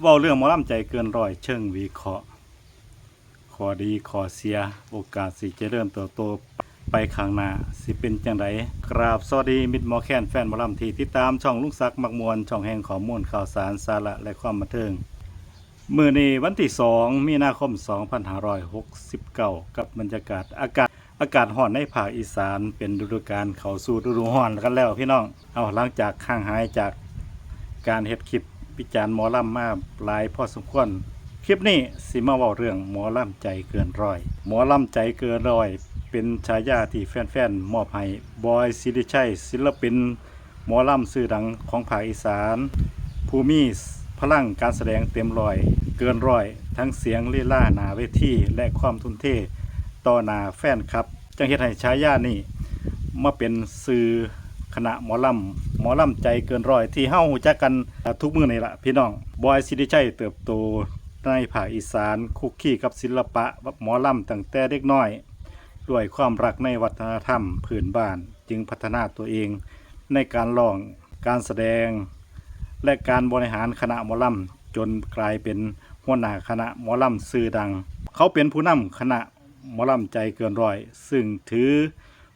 ว้าเรื่องหมอลำใจเกินร้อยเชิงวิเคราะห์ข้อดีข้อเสียโอกาสสิเจริญเติบโตไปข้างหน้าสิเป็นจังไดกราบสวัสดีมิตรหมอแคนแฟนหมอลำที่ติดตามช่องลุงศักดิ์มักมวลช่องแห่งข้อมูลข่าวสารสาระและความบันเทิงมื้อนี้วันที่2มีนาคม2569กับบรรยากาศอากาศร้อนในภาคอีสานเป็นฤดูกาลเข้าสู่ฤดูร้อนกันแล้วพี่น้องเอาหลังจากห่างหายจากการเฮ็ดคลิปวิจารณ์หมอลำมาหลายพอสมควรคลิปนี้สิมาเว้าเรื่องหมอลำใจเกินร้อยหมอลำใจเกินร้อยเป็นฉายาที่แฟนๆมอบให้บอยสิริชัยศิลปินหมอลำชื่อดังของภาคอีสานผู้มีพลังการแสดงเต็มร้อยเกินร้อยทั้งเสียงลีลาหน้าเวทีและความทุ่มเทต่อหน้าแฟนครับจังเฮ็ดให้ฉายานี้มาเป็นสื่อคณะหมอลำใจเกินร้อยที่เฮารู้จักกันทุกมื้อนี่ล่ะพี่น้องบอยสิริชัยเติบโตในภาคอีสานคุกคีกับศิลปะหมอลำตั้งแต่เด็กน้อยด้วยความรักในวัฒนธรรมพื้นบ้านจึงพัฒนาตัวเองในการร้องการแสดงและการบริหารคณะหมอลำจนกลายเป็นหัวหน้าคณะหมอลำชื่อดังเขาเป็นผู้นำคณะหมอลำใจเกินร้อยซึ่งถือ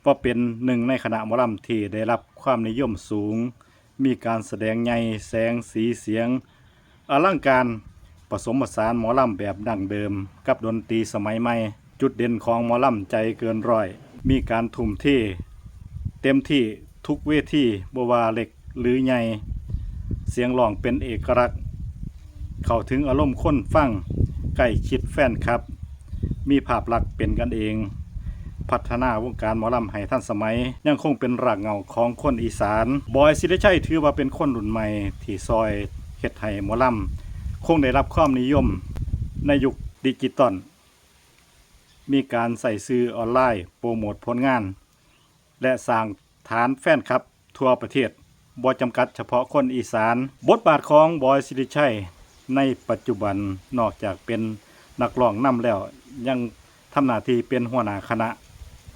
ว่าเป็นหนึ่งในคณะหมอลำที่ได้รับความนิยมสูงมีการแสดงใหญ่แสงสีเสียงอลังการผสมผสานหมอลำแบบดั้งเดิมกับดนตรีสมัยใหม่จุดเด่นของหมอลำใจเกินร้อยมีการทุ่มเทเต็มที่ทุกเวทีบ่ว่าเล็กหรือใหญ่เสียงร้องเป็นเอกลักษณ์เข้าถึงอารมณ์คนฟังใกล้ชิดแฟนครับมีภาพลักษณ์เป็นกันเองพัฒนาวงการหมอลำให้ทันสมัยยังคงเป็นรากเหง้าของคนอีสานบอยสิริชัยถือว่าเป็นคนรุ่นใหม่ที่ซอยเฮ็ดให้หมอลำคงได้รับความนิยมในยุคดิจิตอลมีการใส่สื่อออนไลน์โปรโมทผลงานและสร้างฐานแฟนคลับทั่วประเทศบ่จำกัดเฉพาะคนอีสานบทบาทของบอยสิริชัยในปัจจุบันนอกจากเป็นนักร้องนำแล้วยังทำหน้าที่เป็นหัวหน้าคณะ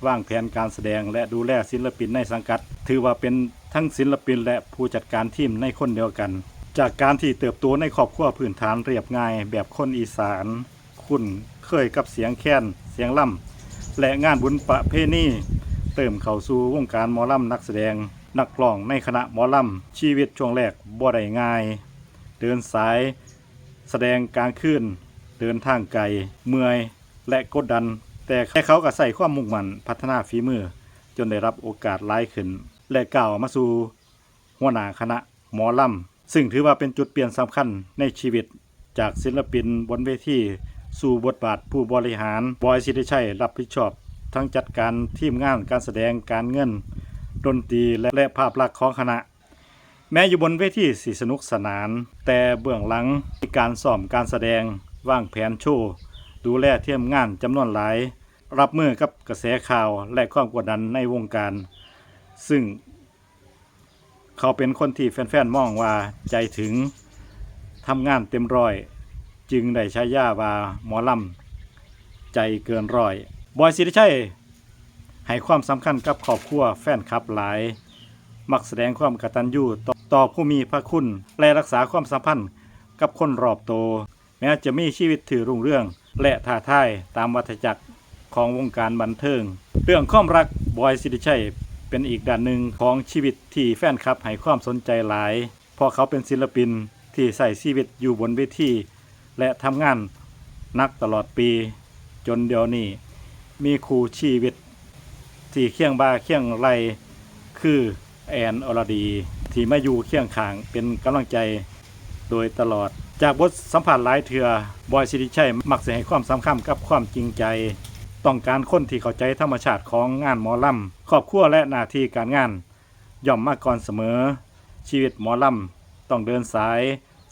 วางแผนการแสดงและดูแลศิลปินในสังกัดถือว่าเป็นทั้งศิลปินและผู้จัดการทีมในคนเดียวกันจากการที่เติบโตในครอบครัวพื้นฐานเรียบง่ายแบบคนอีสานคุ้นเคยกับเสียงแค้นเสียงล่ำและงานบุญประเพณีเติมเข้าสู่วงการหมอลำนักแสดงนักร้องในคณะหมอลำชีวิตช่วงแรกบ่ได้ง่ายเดินสายแสดงกลางคืนเดินทางไกลเมื่อยและกดดันแต่เขาก็ใส่ความมุ่งมั่นพัฒนาฝีมือจนได้รับโอกาสหลายขึ้นและก้าวมาสู่หัวหน้าคณะหมอลำซึ่งถือว่าเป็นจุดเปลี่ยนสำคัญในชีวิตจากศิลปินบนเวทีสู่บทบาทผู้บริหารบอยสิริชัยรับผิดชอบทั้งจัดการทีมงานการแสดงการเงินดนตรีและภาพลักษณ์ของคณะแม้อยู่บนเวทีสิสนุกสนานแต่เบื้องหลังมีการซ้อมการแสดงวางแผนโชว์ดูแลทีมงานจำนวนหลายรับมือกับกระแสข่าวและความกดดันในวงการซึ่งเขาเป็นคนที่แฟนๆมองว่าใจถึงทำงานเต็มร้อยจึงได้ฉายาว่าหมอลำใจเกินร้อยบอยสิริชัยให้ความสำคัญกับครอบครัวแฟนคลับหลายมักแสดงความกตัญญูต่อผู้มีพระคุณและรักษาความสัมพันธ์กับคนรอบตัวแม้จะมีชีวิตที่รุ่งเรืองและท้าทายตามวัฏจักรของวงการบันเทิงเรื่องความรักบอยสิริชัยเป็นอีกด้านหนึ่งของชีวิตที่แฟนคลับให้ความสนใจหลายเพราะเขาเป็นศิลปินที่ใส่ชีวิตอยู่บนเวทีและทำงานนักตลอดปีจนเดี๋ยวนี้มีคู่ชีวิตที่เคียงบ่าเคียงไหลคือแอนอรดีที่มาอยู่เคียงข้างเป็นกำลังใจโดยตลอดจากบทสัมผัสหลายเทื่อบอยสิริชัยมักจะให้ความสำคัญกับความจริงใจต้องการคนที่เข้าใจธรรมชาติของงานหมอลำครอบครัวและหน้าที่การงานย่อมมาก่อนเสมอชีวิตหมอลำต้องเดินสาย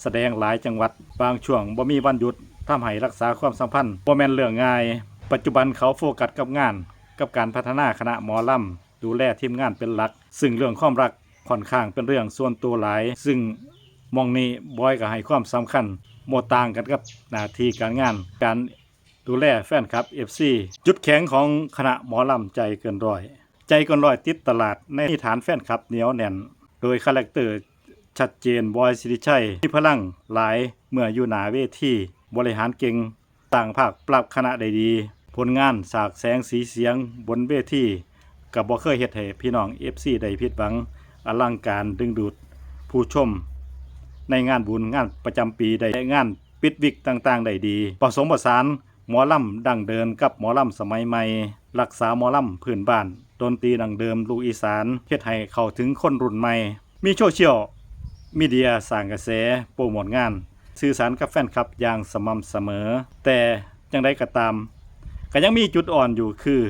แสดงหลายจังหวัดบางช่วงบ่มีวันหยุดทำให้รักษาความสัมพันธ์บ่แม่นเรื่องง่ายปัจจุบันเขาโฟกัสกับงานกับการพัฒนาคณะหมอลำดูแลทีมงานเป็นหลักซึ่งเรื่องความรักค่อนข้างเป็นเรื่องส่วนตัวหลายซึ่งมองนี้บอยก็ให้ความสำคัญโมต่างกันกับหน้าที่การงานการดูแลแฟนคลับ FC จุดแข็งของคณะหมอลำใจเกินร้อยติดตลาดในฐานแฟนคลับเหนียวแน่นโดยคาแรคเตอร์ ชัดเจนบอยสิริชัยมีพลังหลายเมื่ออยู่หน้าเวทีบริหารเก่งต่างภาคปรับคณะได้ดีผลงานสากแสงสีเสียงบนเวทีก็บ่เคยเฮ็ดให้พี่น้อง FC ได้ผิดหวังอลังการดึงดูดผู้ชมในงานบุญงานประจำปีได้งานปิดวิกต่างๆได้ดีผสมผสานหมอลำดั้งเดิมกับหมอลำสมัยใหม่รักษาหมอลำพื้นบ้านดนตรีดั้งเดิมลูกอีสานเฮ็ดให้เข้าถึงคนรุ่นใหม่มีโซเชียลมีเดียสร้างกระแสโปรโมทงานสื่อสารกับแฟนคลับอย่างสม่ำเสมอแต่จังใดก็ตามก็ยังมีจุดอ่อนอยู่คือ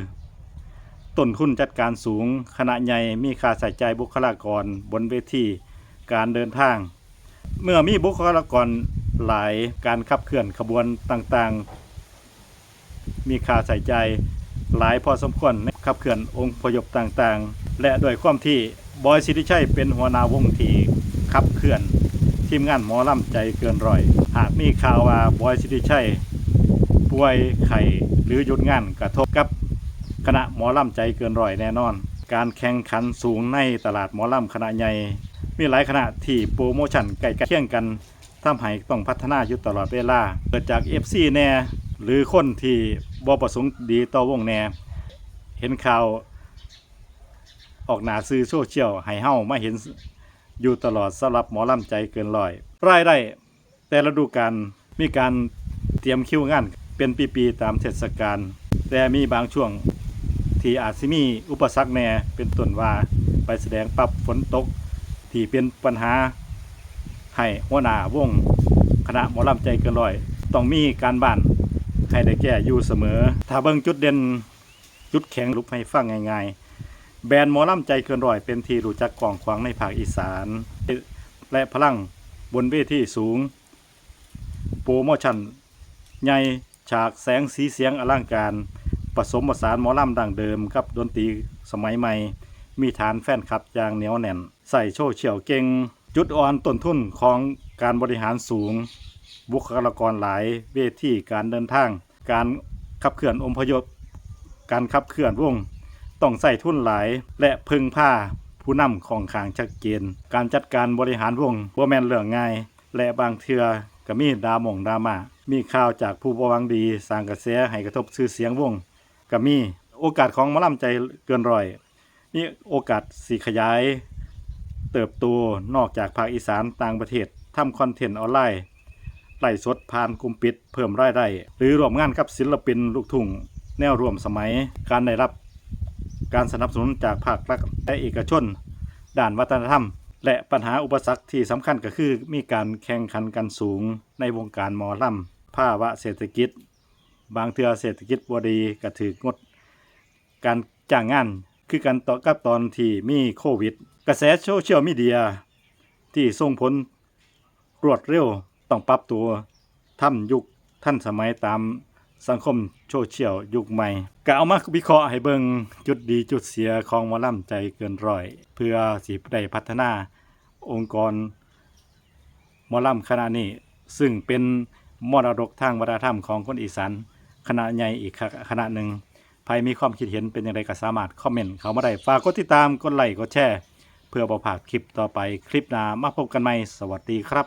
ต้นทุนจัดการสูงคณะใหญ่มีค่าใช้จ่ายบุคลากรบนเวทีการเดินทางเมื่อมีบุคลากรหลายการขับเคลื่อนขบวนต่างๆมีค่าใช้จ่ายหลายพอสมควรในขับเคลื่อนองค์พยพต่างๆและด้วยความที่บอยสิริชัยเป็นหัวหน้าวงที่ขับเคลื่อนทีมงานหมอลำใจเกินร้อยหากมีข่าวว่าบอยสิริชัยป่วยไข้หรือหยุดงานกระทบกับคณะหมอลำใจเกินร้อยแน่นอนการแข่งขันสูงในตลาดหมอลำคณะใหญ่มีหลายคณะที่โปรโมชั่นใกล้เคียงกันทำให้ต้องพัฒนาอยู่ตลอดเวลาเกิดจาก FC แน่หรือคนที่บ่ประสงค์ดีต่อวงแน่เห็นข่าวออกหน้าสื่อโซเชียลให้เฮามาเห็นอยู่ตลอดสำหรับหมอลำใจเกินร้อยรายได้แต่ละฤดูกาลมีการเตรียมคิวงานเป็นปีๆตามเทศกาลแต่มีบางช่วงที่อาจสิมีอุปสรรคแน่เป็นต้นว่าไปแสดงปรับฝนตกที่เป็นปัญหาให้หัวหน้าวงคณะหมอลำใจเกินร้อยต้องมีการบ้านให้ได้แก้อยู่เสมอถ้าเบิ่งจุดเด่นจุดแข็งลุกให้ฟังง่ายๆแบรนด์หมอลำใจเกินร้อยเป็นที่รู้จักกว้างขวางในภาคอีสานและพลังบนเวทีสูงโปรโมชั่นใหญ่ฉากแสงสีเสียงอลังการผสมผสานหมอลำดั้งเดิมกับดนตรีสมัยใหม่มีฐานแฟนคลับอย่างเหนียวแน่นใส่โชว์เฉี่ยวเก่งจุดอ่อนต้นทุนของการบริหารสูงบุคลากรหลายเวทีการเดินทางการขับเคลื่อนอพยพการขับเคลื่อนวงต้องใส่ทุนหลายและพึ่งผ้าผู้นำของขางชัดเจนการจัดการบริหารวงบ่แม่นเรื่องง่ายและบางเทื่อก็มีดราม่ามีข่าวจากผู้บ่หวังดีสร้างกระแสให้กระทบชื่อเสียงวงก็มีโอกาสของหมอลำใจเกินร้อยมีโอกาสสิขยายเติบโตนอกจากภาคอีสานต่างประเทศทำคอนเทนต์ออนไลน์ไล่สดผ่านกลุ่มปิดเพิ่มรายได้หรือร่วมงานกับศิลปินลูกทุ่งแนวร่วมสมัยการได้รับการสนับสนุนจากภาครัฐและเอกชนด้านวัฒนธรรมและปัญหาอุปสรรคที่สำคัญก็คือมีการแข่งขันกันสูงในวงการหมอลำภาวะเศรษฐกิจบางเทื่อเศรษฐกิจบ่ดีก็ถูกงดการจ้างงานคือกันต่อกับตอนที่มีโควิดกระแสโซเชียลมีเดียที่ส่งผลรวดเร็วต้องปรับตัวทำยุคทันสมัยตามสังคมโซเชียลยุคใหม่ก็เอามาวิเคราะห์ให้เบิ่งจุดดีจุดเสียของหมอลำใจเกินร้อยเพื่อสิได้พัฒนาองค์กรหมอลำคณะนี้ซึ่งเป็นมรดกทางวัฒนธรรมของคนอีสานคณะใหญ่อีกคณะหนึ่งใครมีความคิดเห็นเป็นอย่างไรก็สามารถคอมเมนต์เข้ามาได้ฝากกดติดตามกดไลค์กดแชร์เพื่อบ่พลาดคลิปต่อไปคลิปหน้ามาพบกันใหม่สวัสดีครับ